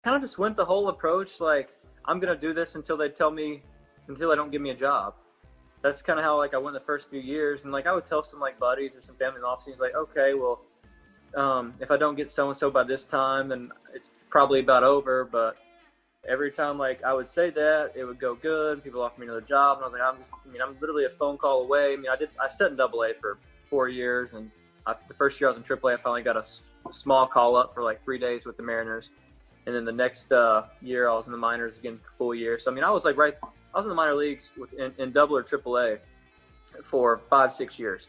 kind of just went the whole approach like, I'm going to do this until they don't give me a job. That's kind of how like I went the first few years. And like I would tell some like buddies or some family in the off seasons, like, okay, well, if I don't get so-and-so by this time, then it's probably about over. But every time like I would say that, it would go good. People offer me another job. And I was like, I'm literally a phone call away. I sat in AA for 4 years. And the first year I was in AAA, I finally got a small call up for like 3 days with the Mariners. And then the next year I was in the minors again for full year. So, I was in the minor leagues in double or AAA for 5-6 years.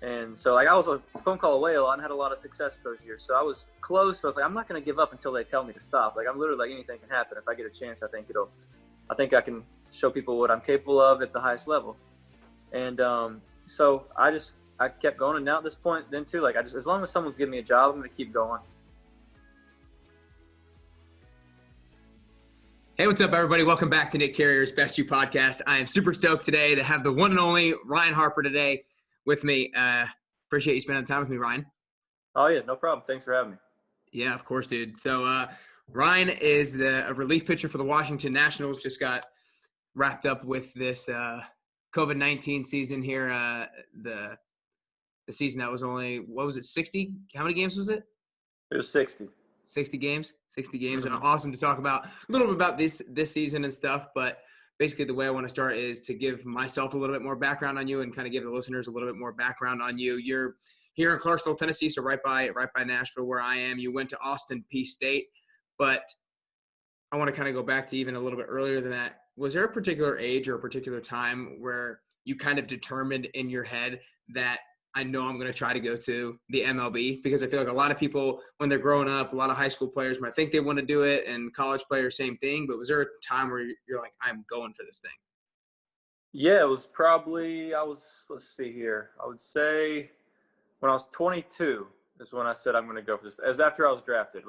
And so like I was a phone call away a lot and had a lot of success those years. So I was close, but I was like, I'm not going to give up until they tell me to stop. Like I'm literally like anything can happen. If I get a chance, I think I can show people what I'm capable of at the highest level. And so I kept going. And now at this point then too, like as long as someone's giving me a job, I'm going to keep going. Hey, what's up, everybody? Welcome back to Nick Carrier's Best You podcast. I am super stoked today to have the one and only Ryne Harper today with me. Appreciate you spending time with me, Ryne. Oh, yeah, no problem. Thanks for having me. Yeah, of course, dude. So Ryne is a relief pitcher for the Washington Nationals. Just got wrapped up with this COVID-19 season here. The season that was only, 60? How many games was it? It was 60. 60 games, Mm-hmm. And awesome to talk about a little bit about this season and stuff. But basically the way I want to start is to give myself a little bit more background on you and kind of give the listeners a little bit more background on you. You're here in Clarksville, Tennessee, so right by Nashville where I am. You went to Austin Peay State, but I want to kind of go back to even a little bit earlier than that. Was there a particular age or a particular time where you kind of determined in your head that I know I'm going to try to go to the MLB? Because I feel like a lot of people, when they're growing up, a lot of high school players might think they want to do it, and college players, same thing. But was there a time where you're like, I'm going for this thing? Yeah, it was probably, let's see here. I would say when I was 22 is when I said I'm going to go for this. It was after I was drafted.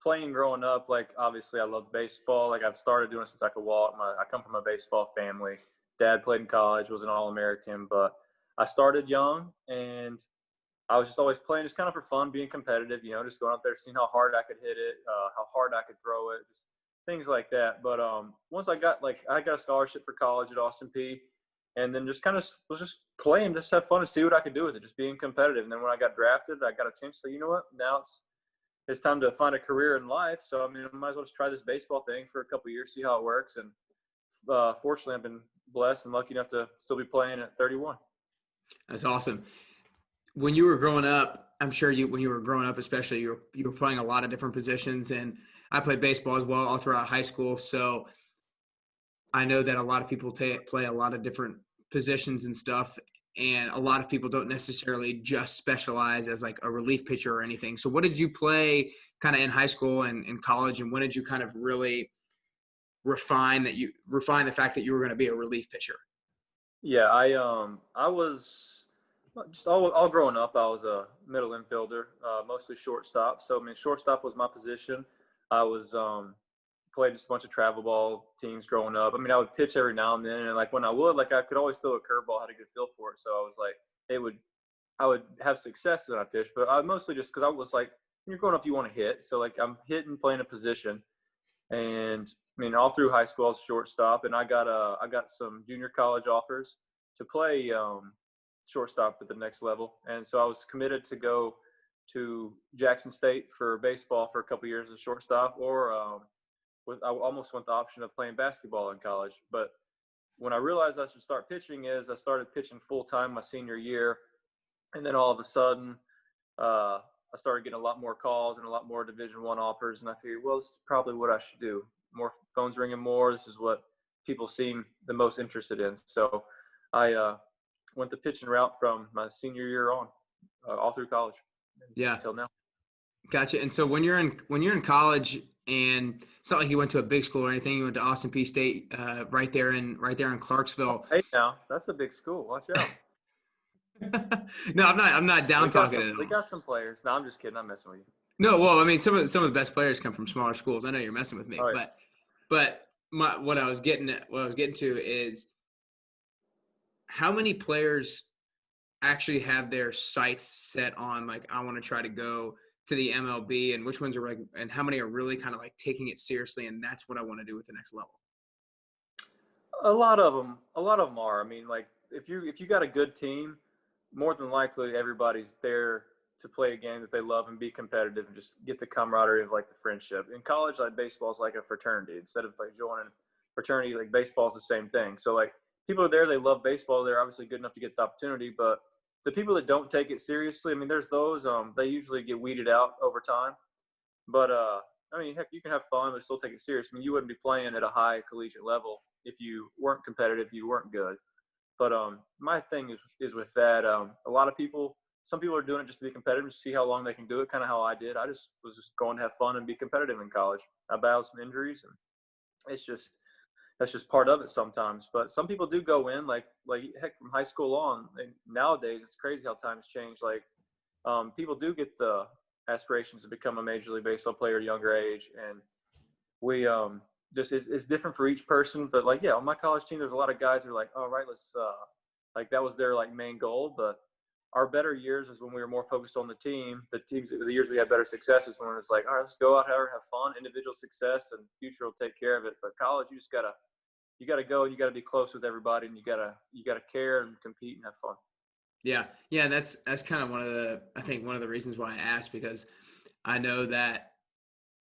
Playing growing up, like obviously I loved baseball. Like I've started doing it since I could walk. I come from a baseball family. Dad played in college, was an All-American, but I started young and I was just always playing just kind of for fun, being competitive, just going out there, seeing how hard I could hit it, how hard I could throw it, just things like that. But once I got a scholarship for college at Austin Peay, and then just kind of was just playing, just have fun and see what I could do with it, just being competitive. And then when I got drafted, I got a chance to say, you know what, now it's time to find a career in life. So, I might as well just try this baseball thing for a couple of years, see how it works. And fortunately, I've been blessed and lucky enough to still be playing at 31. That's awesome. When you were growing up, I'm sure when you were growing up, especially, you were playing a lot of different positions, and I played baseball as well all throughout high school. So I know that a lot of people play a lot of different positions and stuff, and a lot of people don't necessarily just specialize as like a relief pitcher or anything. So what did you play kind of in high school and in college, and when did you kind of really refine the fact that you were going to be a relief pitcher? Yeah, I was just all growing up. I was a middle infielder, mostly shortstop. So shortstop was my position. I was played just a bunch of travel ball teams growing up. I would pitch every now and then, and like when I would, like I could always throw a curveball, had a good feel for it. So I was like, I would have success when I pitched, but I mostly just because I was like, when you're growing up, you want to hit. So like I'm hitting, playing a position, and all through high school I was shortstop, and I got some junior college offers to play shortstop at the next level, and so I was committed to go to Jackson State for baseball for a couple of years as shortstop, or I almost went the option of playing basketball in college. But when I realized I should start pitching I started pitching full time my senior year, and then all of a sudden I started getting a lot more calls and a lot more Division I offers, and I figured, well, this is probably what I should do. More phones ringing more. This is what people seem the most interested in. So I went the pitching route from my senior year on, all through college. Yeah. Until now. Gotcha. And so when you're in college, and it's not like you went to a big school or anything, you went to Austin Peay State, right there in Clarksville. Hey, now that's a big school. Watch out. No, I'm not down talking it. We got some players. No, I'm just kidding. I'm messing with you. No, well, some of the best players come from smaller schools. I know you're messing with me, oh, yeah. but what I was getting to is how many players actually have their sights set on, like, I want to try to go to the MLB, and which ones are like, and how many are really kind of like taking it seriously, and that's what I want to do with the next level? A lot of them are. I mean, like if you got a good team, more than likely everybody's there to play a game that they love and be competitive and just get the camaraderie of like the friendship. In college, like baseball is like a fraternity. Instead of like joining fraternity, like baseball is the same thing. So like people are there, they love baseball. They're obviously good enough to get the opportunity, but the people that don't take it seriously, I mean, there's those. They usually get weeded out over time. But I mean, heck, you can have fun but still take it serious. I mean, you wouldn't be playing at a high collegiate level if you weren't competitive, you weren't good. But my thing is with that. A lot of people, some people are doing it just to be competitive, to see how long they can do it. Kind of how I did. I just was just going to have fun and be competitive in college. I battled some injuries, and it's just that's just part of it sometimes. But some people do go in like heck from high school on. And nowadays, it's crazy how times change. Like people do get the aspirations to become a major league baseball player at a younger age, and we just it's different for each person. But like, yeah, on my college team, there's a lot of guys that are like, all right, let's like that was their like main goal. But our better years is when we were more focused on the team. The years we had better success is when it's like, all right, let's go out here, have fun, individual success, and future will take care of it. But college, you gotta go and you gotta be close with everybody, and you gotta care and compete and have fun. Yeah, that's kind of I think one of the reasons why I asked, because I know that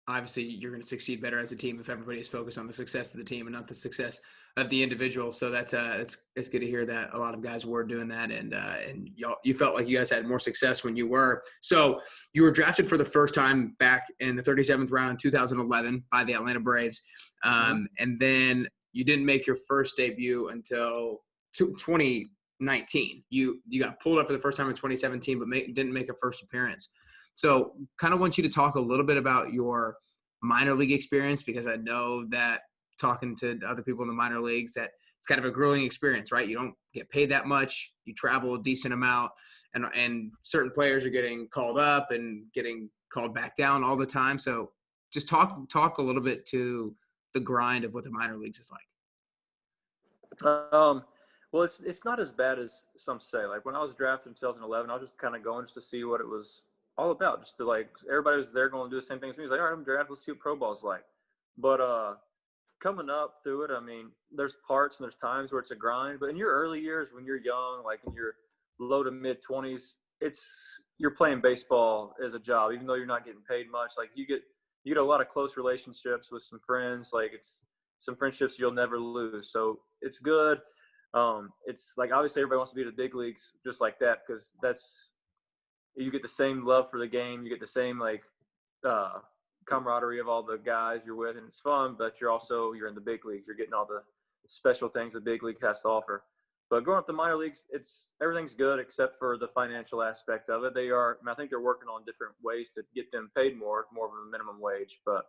obviously you're going to succeed better as a team if everybody is focused on the success of the team and not the success of the individual. So that's it's good to hear that a lot of guys were doing that, and you felt like you guys had more success when you were. So you were drafted for the first time back in the 37th round in 2011 by the Atlanta Braves, and then you didn't make your first debut until 2019. You got pulled up for the first time in 2017, but didn't make a first appearance. So kind of want you to talk a little bit about your minor league experience, because I know that talking to other people in the minor leagues, that it's kind of a grueling experience, right? You don't get paid that much. You travel a decent amount, and certain players are getting called up and getting called back down all the time. So just talk a little bit to the grind of what the minor leagues is like. Well, it's not as bad as some say. Like when I was drafted in 2011, I was just kind of going just to see what it was all about, just to like everybody was there going to do the same thing as me. He's like, all right, I'm drafted. Let's see what pro ball's like. But coming up through it, I mean, there's parts and there's times where it's a grind. But in your early years, when you're young, like in your low to mid 20s, you're playing baseball as a job, even though you're not getting paid much. Like you get a lot of close relationships with some friends. Like it's some friendships you'll never lose. So it's good. It's like obviously everybody wants to be to the big leagues just like that, because you get the same love for the game. You get the same like camaraderie of all the guys you're with, and it's fun. But you're in the big leagues. You're getting all the special things the big leagues has to offer. But growing up the minor leagues, everything's good except for the financial aspect of it. I think they're working on different ways to get them paid more of a minimum wage. But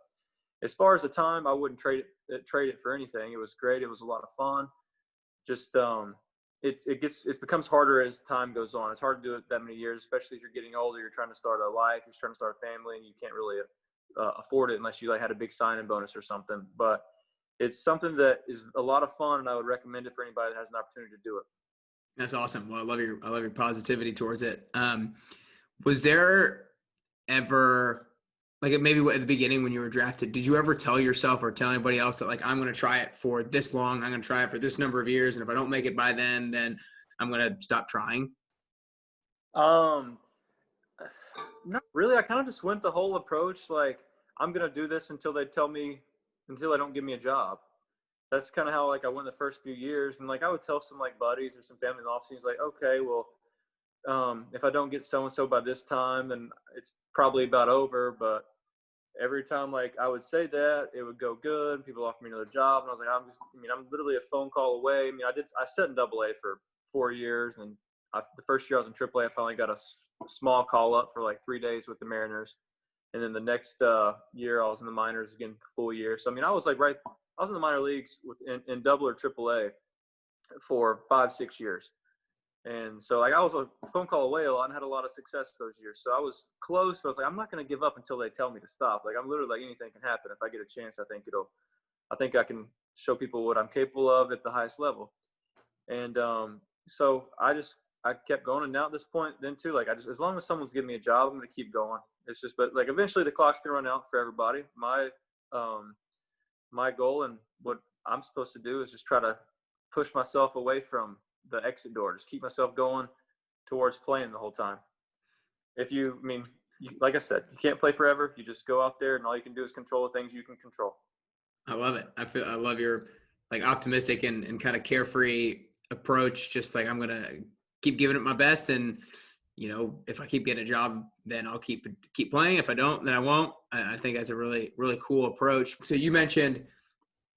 as far as the time, I wouldn't trade it for anything. It was great. It was a lot of fun. Just it becomes harder as time goes on. It's hard to do it that many years, especially if you're getting older. You're trying to start a life. You're trying to start a family, and you can't really afford it unless you like had a big signing bonus or something. But it's something that is a lot of fun, and I would recommend it for anybody that has an opportunity to do it. That's awesome. Well, I love your positivity towards it. Was there ever, like maybe at the beginning when you were drafted, did you ever tell yourself or tell anybody else that like, I'm going to try it for this long, I'm going to try it for this number of years, and if I don't make it by then I'm going to stop trying? Not really. I kind of just went the whole approach like I'm going to do this until they don't give me a job. That's kind of how like I went the first few years. And like I would tell some like buddies or some family in the off seasons, like, okay, well, if I don't get so and so by this time, then it's probably about over. But every time like I would say that, it would go good. People offer me another job, and I was like, I'm literally a phone call away. I mean, I sat in AA for 4 years, and the first year I was in AAA, I finally got a small call up for like 3 days with the Mariners, and then the next year I was in the minors again for full year. So I mean, I was in the minor leagues in double or AAA for 5-6 years. And so like I was a phone call away a lot and had a lot of success those years. So I was close, but I was like, I'm not going to give up until they tell me to stop. Like I'm literally like anything can happen. If I get a chance, I think I can show people what I'm capable of at the highest level. And so I kept going. And now at this point then too, like as long as someone's giving me a job, I'm going to keep going. It's just, but like eventually the clock's gonna run out for everybody. My goal and what I'm supposed to do is just try to push myself away from the exit door. Just keep myself going towards playing the whole time. Like I said, you can't play forever. You just go out there and all you can do is control the things you can control. I love it. I love your like optimistic and kind of carefree approach. Just like, I'm going to keep giving it my best. And, if I keep getting a job, then I'll keep playing. If I don't, then I won't. I think that's a really, really cool approach. So you mentioned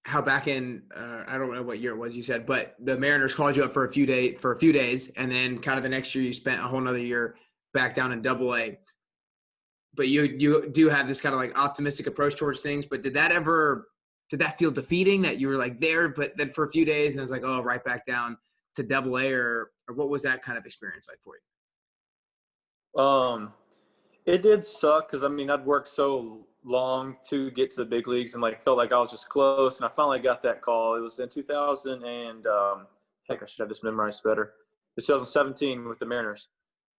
how back in, I don't know what year it was you said, but the Mariners called you up for a few days. And then kind of the next year you spent a whole nother year back down in AA. But you do have this kind of like optimistic approach towards things. But did that feel defeating that you were like there, but then for a few days and it was like, oh, right back down to AA, or what was that kind of experience like for you? It did suck because I'd worked so long to get to the big leagues and like felt like I was just close, and I finally got that call. It was in 2000 and heck, I should have this memorized better. It was 2017 with the Mariners.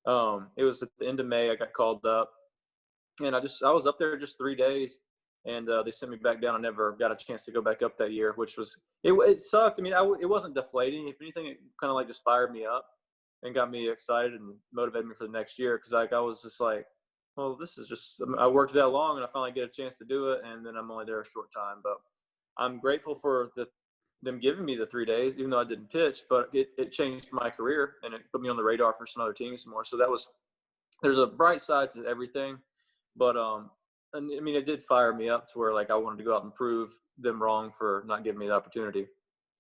It was at the end of May. I got called up, and I was up there just 3 days, and they sent me back down. I never got a chance to go back up that year, which was it sucked. It wasn't deflating. If anything, it kind of like just fired me up and got me excited and motivated me for the next year, because I was just like, well, this is just, I worked that long and I finally get a chance to do it, and then I'm only there a short time. But I'm grateful for them giving me the 3 days, even though I didn't pitch, but it changed my career and it put me on the radar for some other teams more. So there's a bright side to everything, but it did fire me up to where like I wanted to go out and prove them wrong for not giving me the opportunity.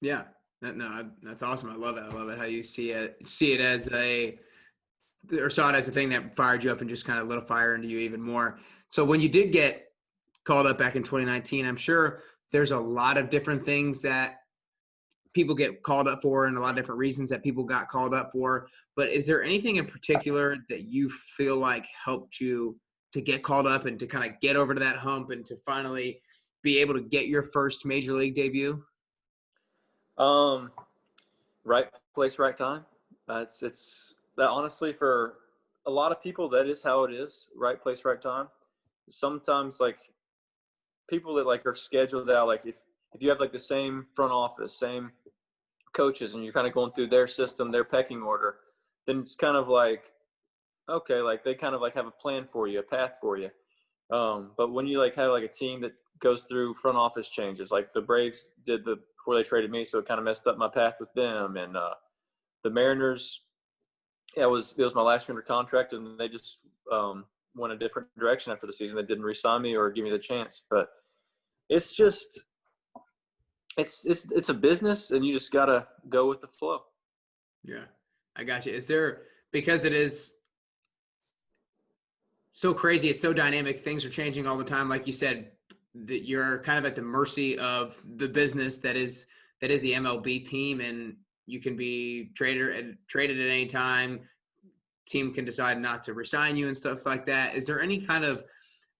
Yeah, no, that's awesome. I love it. I love it how you see it as saw it as a thing that fired you up and just kind of lit a fire into you even more. So when you did get called up back in 2019, I'm sure there's a lot of different things that people get called up for and a lot of different reasons that people got called up for. But is there anything in particular that you feel like helped you to get called up and to kind of get over to that hump and to finally be able to get your first major league debut? Right place, right time. It's that, honestly, for a lot of people, that is how it is. Right place, right time. Sometimes like people that like are scheduled out, like if you have like the same front office, same coaches, and you're kind of going through their system, their pecking order, then it's kind of like, okay, like they kind of like have a plan for you, a path for you. But when you like have like a team that goes through front office changes, like the Braves did before they traded me, so it kind of messed up my path with them. And the Mariners, it was my last year under contract, and they just went a different direction after the season. They didn't re-sign me or give me the chance. But it's just it's a business, and you just gotta go with the flow. Yeah, I got you. Is there, because it is so crazy, it's so dynamic, things are changing all the time, like you said, that you're kind of at the mercy of the business that is the MLB team, and you can be traded at any time. Team can decide not to resign you and stuff like that. Is there any kind of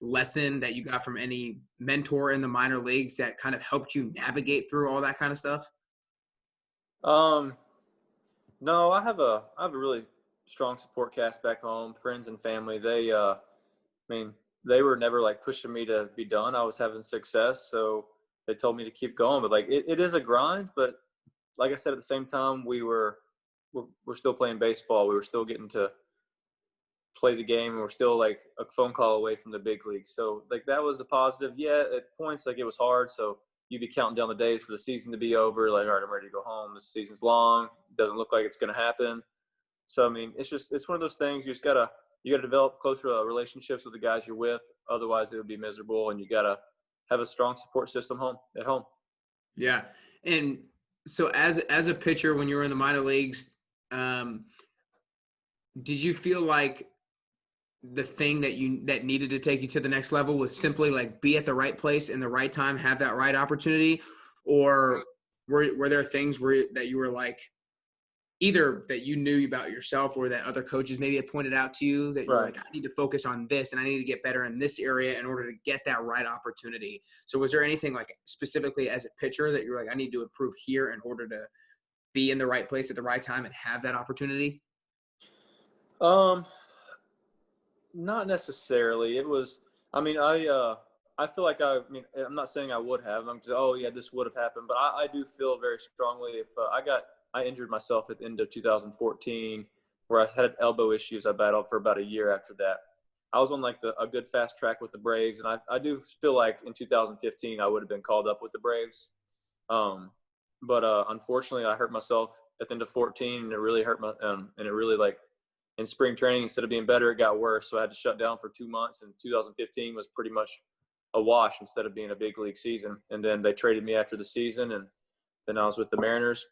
lesson that you got from any mentor in the minor leagues that kind of helped you navigate through all that kind of stuff? No, I have a really strong support cast back home, friends and family. They were never like pushing me to be done. I was having success, so they told me to keep going. But like it is a grind, but like I said, at the same time, we're still playing baseball. We were still getting to play the game, and we're still like a phone call away from the big leagues. So like that was a positive. Yeah, at points like it was hard. So you'd be counting down the days for the season to be over. Like, all right, I'm ready to go home. The season's long. It doesn't look like it's going to happen. So it's one of those things. You gotta develop closer relationships with the guys you're with. Otherwise, it would be miserable. And you gotta have a strong support system at home. Yeah, and so as a pitcher, when you were in the minor leagues, did you feel like the thing that needed to take you to the next level was simply like be at the right place in the right time, have that right opportunity, or were there things that you were like, either that you knew about yourself or that other coaches maybe had pointed out to you that you're like, I need to focus on this and I need to get better in this area in order to get that right opportunity? So was there anything like specifically as a pitcher that you're like, I need to improve here in order to be in the right place at the right time and have that opportunity? Not necessarily. It was. I mean, I feel like I'm not saying I would have. I'm just, oh yeah, this would have happened. But I do feel very strongly if I injured myself at the end of 2014, where I had elbow issues. I battled for about a year after that. I was on like a good fast track with the Braves, and I do feel like in 2015 I would have been called up with the Braves. But unfortunately, I hurt myself at the end of 14, and it really hurt and it really like in spring training, instead of being better, it got worse. So I had to shut down for 2 months, and 2015 was pretty much a wash instead of being a big league season. And then they traded me after the season, and then I was with the Mariners,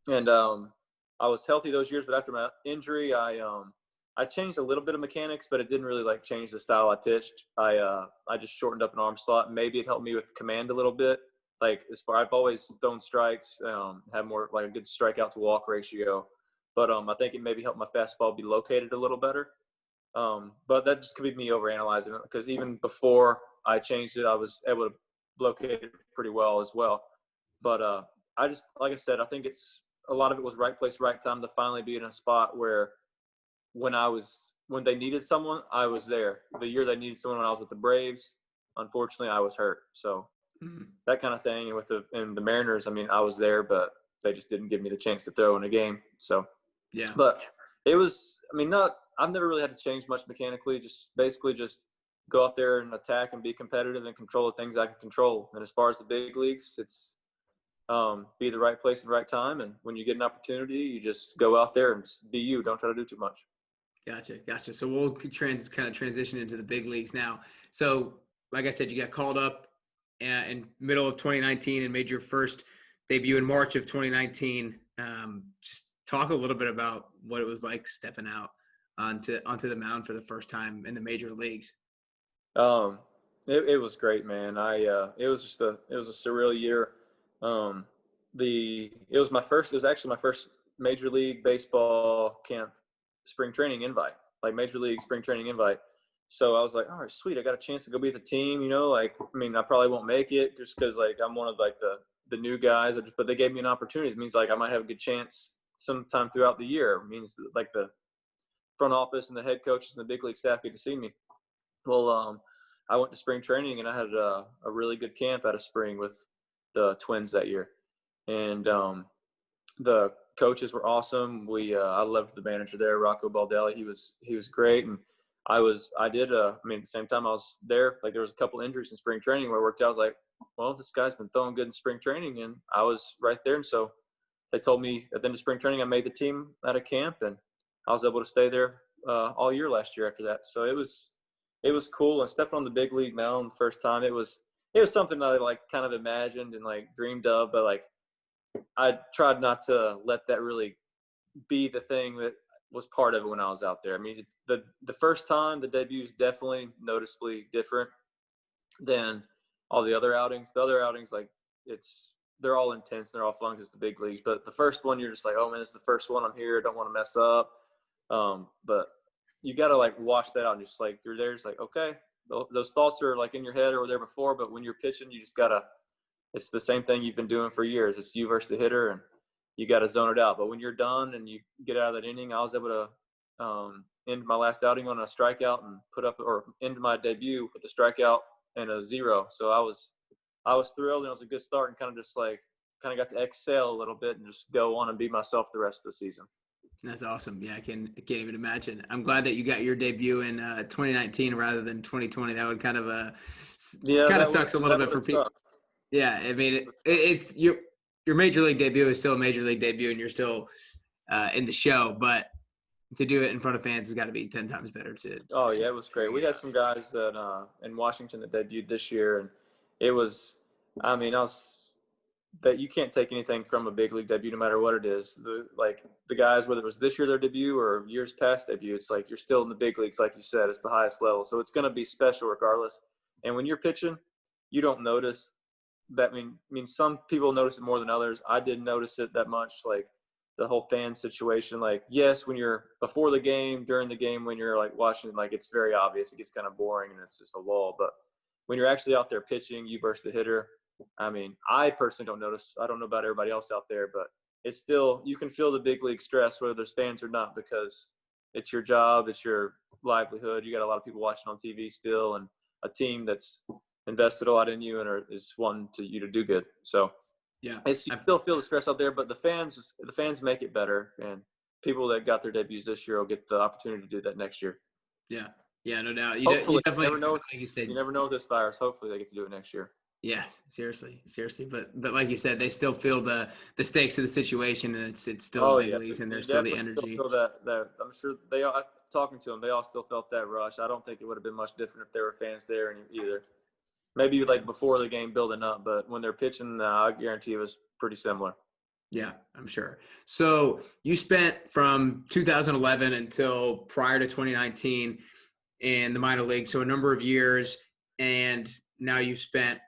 and I was healthy those years. But after my injury, I changed a little bit of mechanics, but it didn't really like change the style I pitched. I just shortened up an arm slot. Maybe it helped me with command a little bit. Like I've always thrown strikes, had more like a good strikeout to walk ratio. But I think it maybe helped my fastball be located a little better. But that just could be me overanalyzing it, because even before I changed it, I was able to locate it pretty well as well. But I just, like I said, I think it's a lot of it was right place, right time to finally be in a spot where when they needed someone, I was there. The year they needed someone when I was with the Braves, unfortunately, I was hurt. So that kind of thing. And the Mariners, I mean, I was there, but they just didn't give me the chance to throw in a game. So. Yeah. But it was, I mean, I've never really had to change much mechanically, just basically just go out there and attack and be competitive and control the things I can control. And as far as the big leagues, it's be the right place at the right time. And when you get an opportunity, you just go out there and be you. Don't try to do too much. Gotcha. So we'll kind of transition into the big leagues now. So like I said, you got called up in middle of 2019 and made your first debut in March of 2019. Just talk a little bit about what it was like stepping out onto the mound for the first time in the major leagues. It was great, man. It was a surreal year. It was actually my first Major League Baseball camp spring training invite, like Major League spring training invite. So I was like, all right, sweet. I got a chance to go be with the team, like, I mean, I probably won't make it just because like I'm one of like the new guys, but they gave me an opportunity. It means like I might have a good chance sometime throughout the year. It means that, like, the front office and the head coaches and the big league staff get to see me. Well, I went to spring training and I had a really good camp out of spring with the Twins that year. And the coaches were awesome. I loved the manager there, Rocco Baldelli. He was great. And I mean, at the same time I was there, like there was a couple injuries in spring training where I worked out. I was like, well, this guy's been throwing good in spring training, and I was right there. And so they told me at the end of spring training I made the team out of camp, and I was able to stay there all year last year after that. So it was cool. And stepping on the big league mound the first time, it was something that I like kind of imagined and like dreamed of, but like I tried not to let that really be the thing that was part of it when I was out there. I mean, the first time, the debut is definitely noticeably different than all the other outings. The other outings, like they're all intense, they're all fun because the big leagues. But the first one, you're just like, oh man, it's the first one. I'm here. I don't want to mess up. But you got to like wash that out and just like you're there. It's like, okay, those thoughts are like in your head or were there before, but when you're pitching, you just gotta. It's the same thing you've been doing for years. It's you versus the hitter, and you got to zone it out. But when you're done and you get out of that inning, I was able to end my last outing on a strikeout and end my debut with a strikeout and a 0. So I was thrilled, and it was a good start, and kind of got to exhale a little bit and just go on and be myself the rest of the season. That's awesome. Yeah, I can't even imagine. I'm glad that you got your debut in 2019 rather than 2020. That would kind of sucks a little bit for people. Yeah, I mean, it's your major league debut is still a major league debut, and you're still in the show. But to do it in front of fans has got to be 10 times better. Oh yeah, it was great. We had some guys that in Washington that debuted this year, and it was. I mean, that you can't take anything from a big league debut, no matter what it is. The guys, whether it was this year their debut or years past debut, it's like you're still in the big leagues, like you said. It's the highest level, so it's going to be special regardless. And when you're pitching, you don't notice that. I mean, some people notice it more than others. I didn't notice it that much. Like the whole fan situation. Like, yes, when you're before the game, during the game, when you're like watching, like it's very obvious. It gets kind of boring and it's just a lull. But when you're actually out there pitching, you versus the hitter. I mean, I personally don't notice. I don't know about everybody else out there, but it's still, you can feel the big league stress, whether there's fans or not, because it's your job, it's your livelihood. You got a lot of people watching on TV still, and a team that's invested a lot in you and is wanting you to do good. So Yeah. you still feel the stress out there, but the fans make it better, and people that got their debuts this year will get the opportunity to do that next year. Yeah. Yeah, no doubt. Hopefully, You definitely, never know. like you said, You never know with this virus. Hopefully, they get to do it next year. yeah, seriously. But like you said, they still feel the stakes of the situation, and it's still Oh the big yeah, leagues, and you there's still the definitely still energy. feel that. I'm sure they all, talking to them, they all still felt that rush. I don't think it would have been much different if there were fans there either. Maybe Yeah. like before the game building up, but when they're pitching, I guarantee it was pretty similar. Yeah, I'm sure. So you spent from 2011 until prior to 2019 in the minor league, so a number of years, and now you spent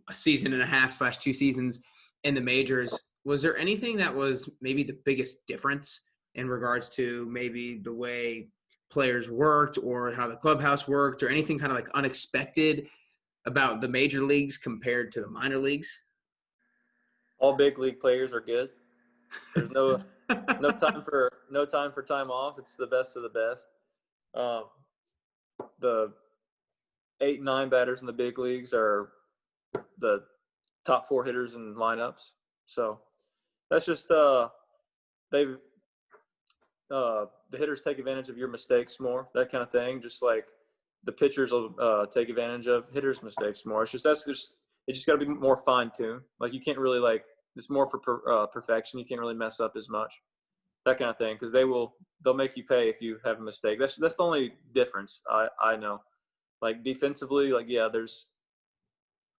a season and a half / 2 seasons in the majors. Was there anything that was maybe the biggest difference in regards to maybe the way players worked or how the clubhouse worked, or anything kind of like unexpected about the major leagues compared to the minor leagues? All big league players are good. There's no time for time off. It's the best of the best. Um, the 8 and 9 batters in the big leagues are the top 4 hitters in lineups. So that's just they've the hitters take advantage of your mistakes more, that kind of thing. Just like the pitchers will take advantage of hitters' mistakes more. It just got to be more fine tuned. Like you can't really it's more for perfection. You can't really mess up as much, that kind of thing, because they'll make you pay if you have a mistake. That's the only difference I know. Like defensively,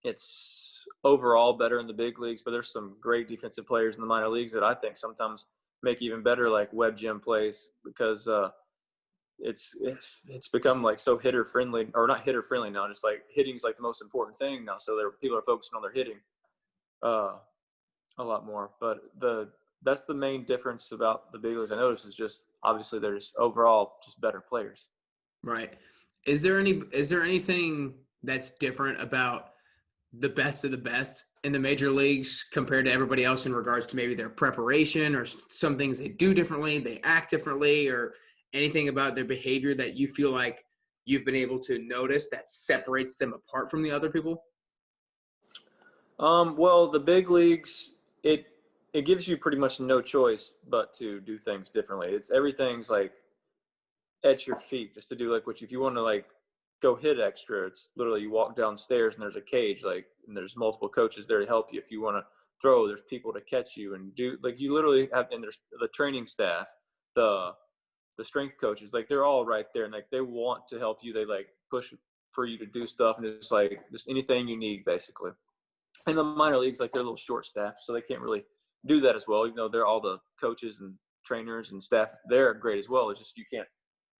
it's overall better in the big leagues, but there's some great defensive players in the minor leagues that I think sometimes make even better, like web gem plays, because it's become like so hitter friendly, or not hitter friendly now. Just like hitting's like the most important thing now, so people are focusing on their hitting a lot more. But that's the main difference about the big leagues I noticed, is just obviously they're just overall just better players. Right. Is there anything that's different about the best of the best in the major leagues compared to everybody else in regards to maybe their preparation, or some things they do differently, they act differently, or anything about their behavior that you feel like you've been able to notice that separates them apart from the other people? Well, the big leagues, it gives you pretty much no choice but to do things differently. Everything's like at your feet, just to do like if you want to like go hit extra, it's literally you walk downstairs and there's a cage, and there's multiple coaches there to help you. If you want to throw, there's people to catch you and do, like, you literally have, and there's the training staff, the strength coaches, like they're all right there, and like they want to help you. They like push for you to do stuff, and it's like just anything you need basically. In the minor leagues, like they're a little short staffed, so they can't really do that as well. They're all the coaches and trainers and staff, they're great as well. It's just you can't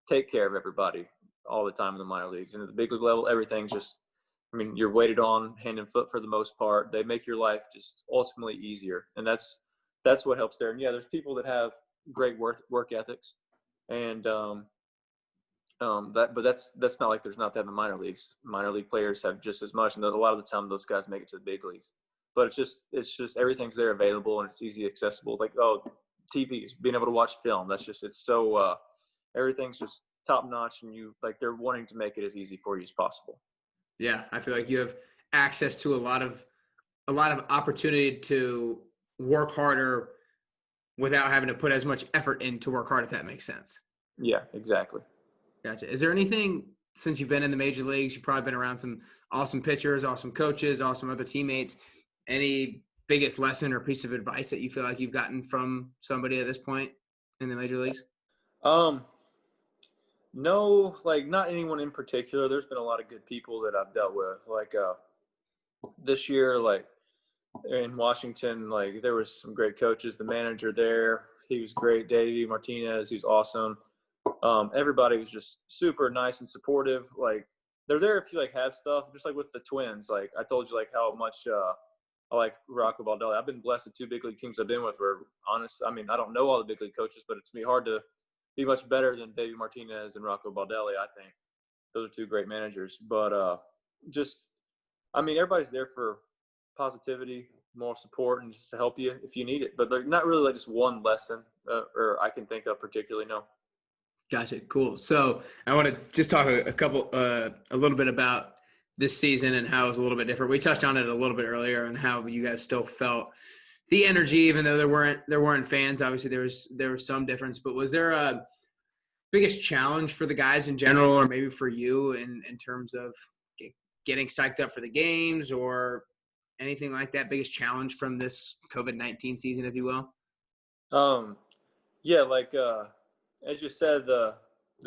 take care of everybody all the time in the minor leagues. And at the big league level, everything's just, you're weighted on hand and foot for the most part. They make your life just ultimately easier, and that's what helps there. And yeah, there's people that have great work ethics, and but that's not like there's not that in the minor leagues. Minor league players have just as much, and a lot of the time those guys make it to the big leagues. But it's just everything's there available, and it's easy accessible. Like, TVs, being able to watch film. It's so everything's just top notch, and they're wanting to make it as easy for you as possible. Yeah, I feel like you have access to a lot of opportunity to work harder without having to put as much effort in to work hard, if that makes sense. Yeah, exactly. Gotcha. Is there anything, since you've been in the major leagues, you've probably been around some awesome pitchers, awesome coaches, awesome other teammates, any biggest lesson or piece of advice that you feel like you've gotten from somebody at this point in the major leagues? No, like not anyone in particular. There's been a lot of good people that I've dealt with. Like this year, like in Washington, like there was some great coaches. The manager there, he was great. Davey Martinez, he was awesome. Everybody was just super nice and supportive. Like they're there if you like have stuff. Just like with the Twins, like I told you, like how much I like Rocco Baldelli. I've been blessed with 2 big league teams I've been with. Where honest, I don't know all the big league coaches, but it's me hard to be much better than Davey Martinez and Rocco Baldelli. I think those are 2 great managers. But everybody's there for positivity, moral support, and just to help you if you need it. But they're not really like just one lesson or I can think of particularly. No. Gotcha. Cool. So I want to just talk a little bit about this season and how it was a little bit different. We touched on it a little bit earlier and how you guys still felt the energy, even though there weren't fans. Obviously, there was some difference. But was there a biggest challenge for the guys in general, or maybe for you in terms of getting psyched up for the games or anything like that? Biggest challenge from this COVID-19 season, if you will. Yeah, like as you said, the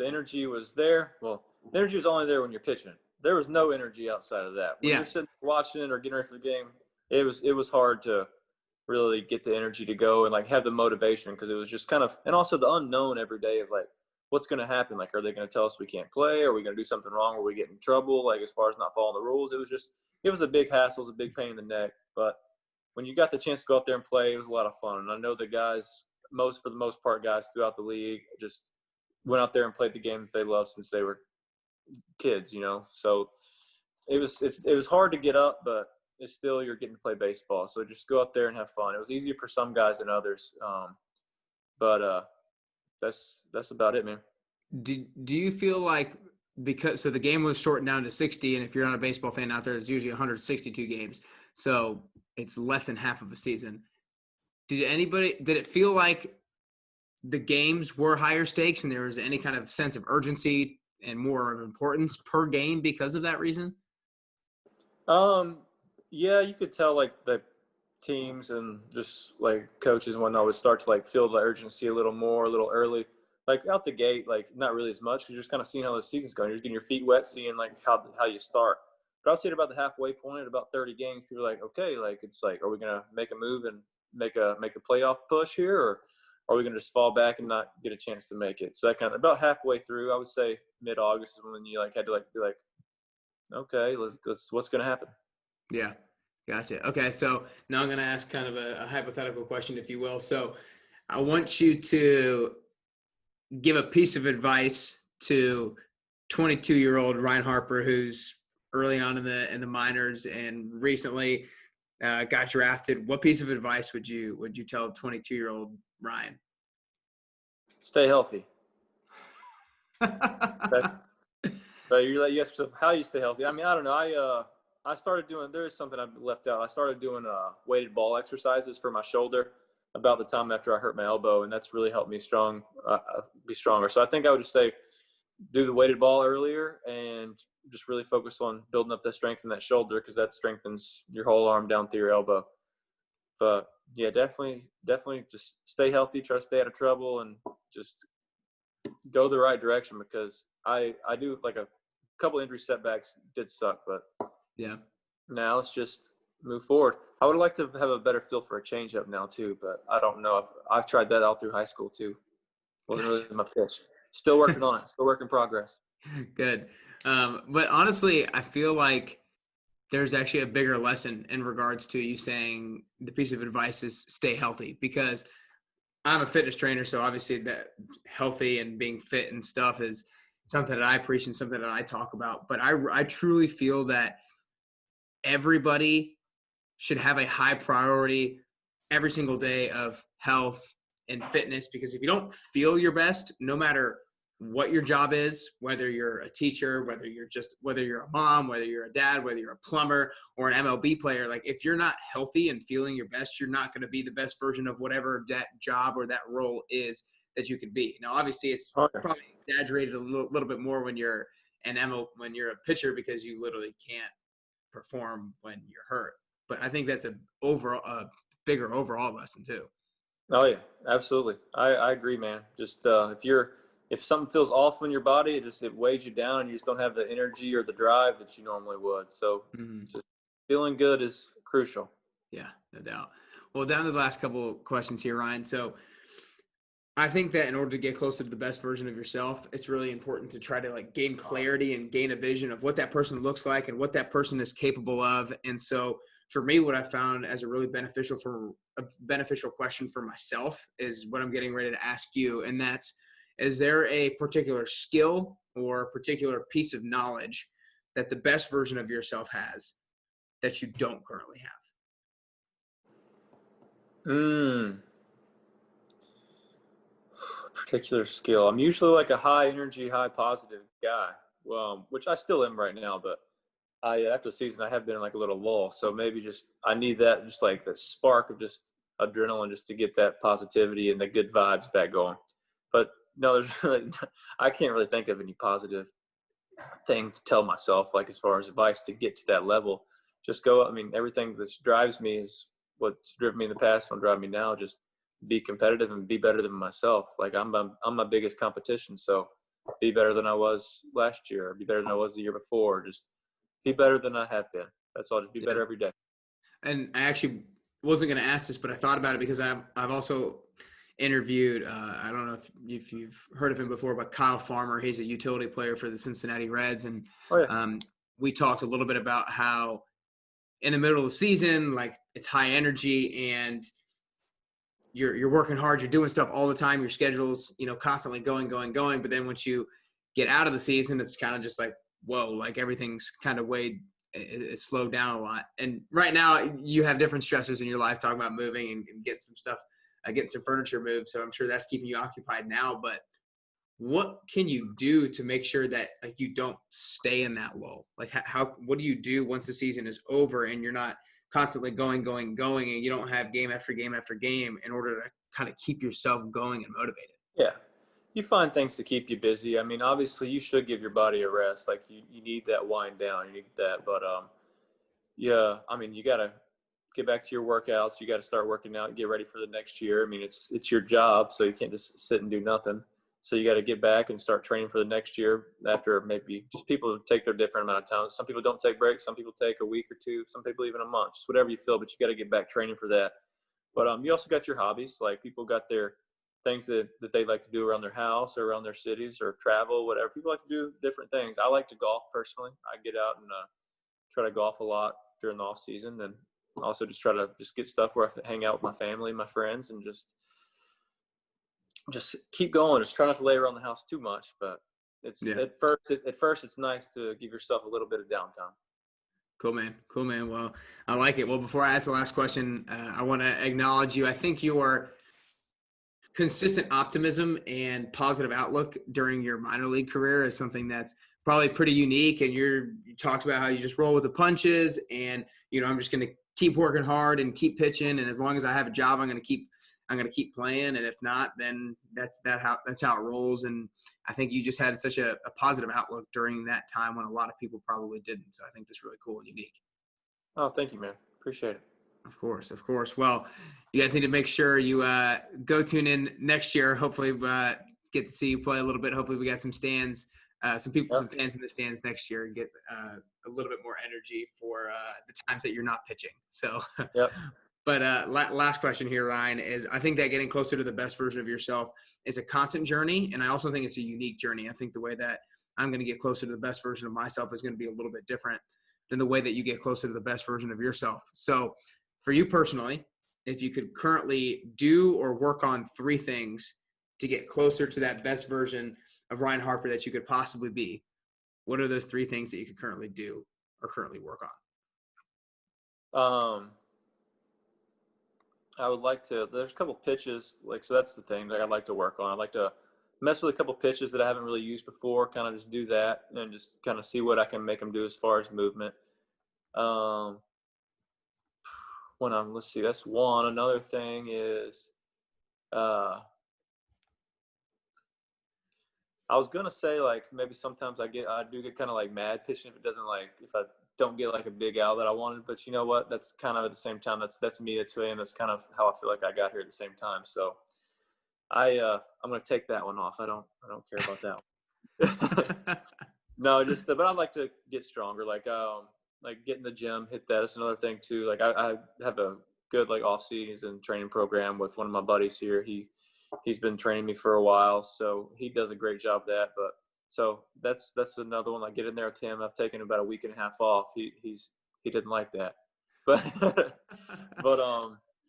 energy was there. Well, the energy was only there when you're pitching. There was no energy outside of that. When Yeah. you're sitting watching it or getting ready for the game, it was hard to really get the energy to go and like have the motivation, because it was just kind of, and also the unknown every day of like what's going to happen. Like, are they going to tell us we can't play? Are we going to do something wrong? Are we get in trouble? Like, as far as not following the rules, it was a big hassle. It was a big pain in the neck. But when you got the chance to go out there and play, it was a lot of fun. And I know the guys, for the most part, guys throughout the league just went out there and played the game that they loved since they were kids, So it was hard to get up, but it's still, you're getting to play baseball. So just go out there and have fun. It was easier for some guys than others. But that's about it, man. Do you feel like, because the game was shortened down to 60, and if you're not a baseball fan out there, it's usually 162 games, so it's less than half of a season. Did it feel like the games were higher stakes and there was any kind of sense of urgency and more of importance per game because of that reason? Yeah, you could tell like the teams and just like coaches and whatnot would start to like feel the urgency a little more, a little early. Like out the gate, like not really as much because you're just kind of seeing how the season's going. You're just getting your feet wet, seeing like how you start. But I was seeing about the halfway point at about 30 games. You're like, okay, like it's like, are we gonna make a move and make a playoff push here, or are we gonna just fall back and not get a chance to make it? So that kind of about halfway through, I would say mid-August is when you like had to like be like, okay, let's what's gonna happen. Yeah, gotcha. Okay, so now I'm going to ask kind of a hypothetical question, if you will. So I want you to give a piece of advice to 22-year-old Ryne Harper, who's early on in the minors and recently got drafted. What piece of advice would you tell 22-year-old Ryne? Stay healthy. But you're like, yes, so how you stay healthy? I mean, I don't know. I started doing, there is something I left out. I started doing weighted ball exercises for my shoulder about the time after I hurt my elbow, and that's really helped me be stronger. So I think I would just say do the weighted ball earlier and just really focus on building up that strength in that shoulder, because that strengthens your whole arm down through your elbow. But yeah, definitely just stay healthy, try to stay out of trouble, and just go the right direction, because I do like a couple injury setbacks did suck, but Yeah. now let's just move forward. I would like to have a better feel for a changeup now too, but I don't know. I've tried that out through high school too. Wasn't really my pitch. Still working on it. Still work in progress. Good. But honestly, I feel like there's actually a bigger lesson in regards to you saying the piece of advice is stay healthy, because I'm a fitness trainer. So obviously that healthy and being fit and stuff is something that I preach and something that I talk about. But I truly feel that everybody should have a high priority every single day of health and fitness, because if you don't feel your best, no matter what your job is, whether you're a teacher, whether you're a mom, whether you're a dad, whether you're a plumber or an MLB player, like if you're not healthy and feeling your best, you're not going to be the best version of whatever that job or that role is that you can be. Now, obviously it's probably exaggerated a little bit more when you're when you're a pitcher, because you literally can't perform when you're hurt. But I think that's a bigger overall lesson too. Oh yeah, absolutely. I agree, man. Just if something feels off in your body, it weighs you down, and you just don't have the energy or the drive that you normally would. So just feeling good is crucial. Yeah, no doubt. Well, down to the last couple of questions here, Ryne. So I think that in order to get closer to the best version of yourself, it's really important to try to like gain clarity and gain a vision of what that person looks like and what that person is capable of. And so for me, what I found as a really beneficial question for myself is what I'm getting ready to ask you. And that's, is there a particular skill or a particular piece of knowledge that the best version of yourself has that you don't currently have? particular skill. I'm usually like a high energy, high positive guy, which I still am right now. But after the season, I have been in like a little lull. So maybe just I need that, just like the spark of just adrenaline, just to get that positivity and the good vibes back going. But no, there's really, I can't really think of any positive thing to tell myself, like as far as advice to get to that level. Just go. I mean, everything that drives me is what's driven me in the past, will drive me now. Just be competitive and be better than myself. Like I'm my biggest competition. So be better than I was last year, or be better than I was the year before. Just be better than I have been. That's all. Just be better every day. And I actually wasn't going to ask this, but I thought about it because I've also interviewed, I don't know if you've heard of him before, but Kyle Farmer. He's a utility player for the Cincinnati Reds. And we talked a little bit about how in the middle of the season, like it's high energy and you're working hard, you're doing stuff all the time, your schedule's, constantly going. But then once you get out of the season, it's kind of just like, whoa, like everything's kind of it's slowed down a lot. And right now you have different stressors in your life, talking about moving and getting some stuff, getting some furniture moved. So I'm sure that's keeping you occupied now, but what can you do to make sure that like you don't stay in that lull? Like what do you do once the season is over and you're not constantly going, and you don't have game after game after game in order to kind of keep yourself going and motivated? Yeah. You find things to keep you busy. I mean, obviously you should give your body a rest. Like you need that wind down, you need that. But yeah, I mean, you got to get back to your workouts. You got to start working out and get ready for the next year. I mean, it's your job, so you can't just sit and do nothing. So you got to get back and start training for the next year. After maybe just people take their different amount of time. Some people don't take breaks. Some people take a week or two. Some people even a month. Just whatever you feel. But you got to get back training for that. But you also got your hobbies. Like people got their things that they like to do around their house or around their cities or travel, whatever. People like to do different things. I like to golf personally. I get out and try to golf a lot during the off season, and also just try to just get stuff where I hang out with my family, my friends, and just keep going. Just try not to lay around the house too much, but at first it's nice to give yourself a little bit of downtime. Cool, man. Well, I like it. Well, before I ask the last question, I want to acknowledge you. I think your consistent optimism and positive outlook during your minor league career is something that's probably pretty unique. And you talked about how you just roll with the punches and, I'm just going to keep working hard and keep pitching. And as long as I have a job, I'm going to keep playing. And if not, then that's how it rolls. And I think you just had such a positive outlook during that time when a lot of people probably didn't. So I think that's really cool and unique. Oh, thank you, man. Appreciate it. Of course. Well, you guys need to make sure you go tune in next year. Hopefully get to see you play a little bit. Hopefully we got some stands, some fans in the stands next year and get a little bit more energy for the times that you're not pitching. So, yep. But last question here, Ryan, is I think that getting closer to the best version of yourself is a constant journey. And I also think it's a unique journey. I think the way that I'm going to get closer to the best version of myself is going to be a little bit different than the way that you get closer to the best version of yourself. So for you personally, if you could currently do or work on 3 things to get closer to that best version of Ryne Harper that you could possibly be, what are those 3 things that you could currently do or currently work on? I would like to, there's a couple pitches, so that's the thing that I'd like to work on. I'd like to mess with a couple pitches that I haven't really used before, kind of just do that and just kind of see what I can make them do as far as movement. Let's see, that's one. Another thing is, I was gonna say maybe sometimes I do get kind of mad pitching if I don't get a big out that I wanted. But you know what? That's kind of at the same time that's me today, and that's kind of how I feel like I got here at the same time. So I'm gonna take that one off. I don't care about that one. No, but I'd like to get stronger. Get in the gym, hit that. That's another thing too. I have a good off season training program with one of my buddies here. He's been training me for a while, so he does a great job of that. But so that's another one. Get in there with him. I've taken about a week and a half off. He didn't like that, but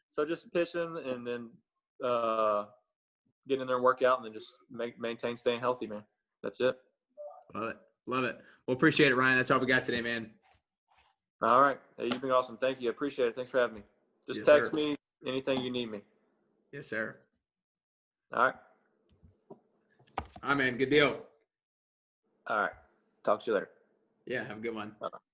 so just pitching and then getting in there and work out and then just maintain staying healthy, man. That's it. Love it. Well, appreciate it, Ryan. That's all we got today, man. All right. Hey, you've been awesome. Thank you. I appreciate it. Thanks for having me. Just text me anything you need me. Yes, sir. All right. All right, man. Good deal. All right. Talk to you later. Yeah, have a good one. Bye.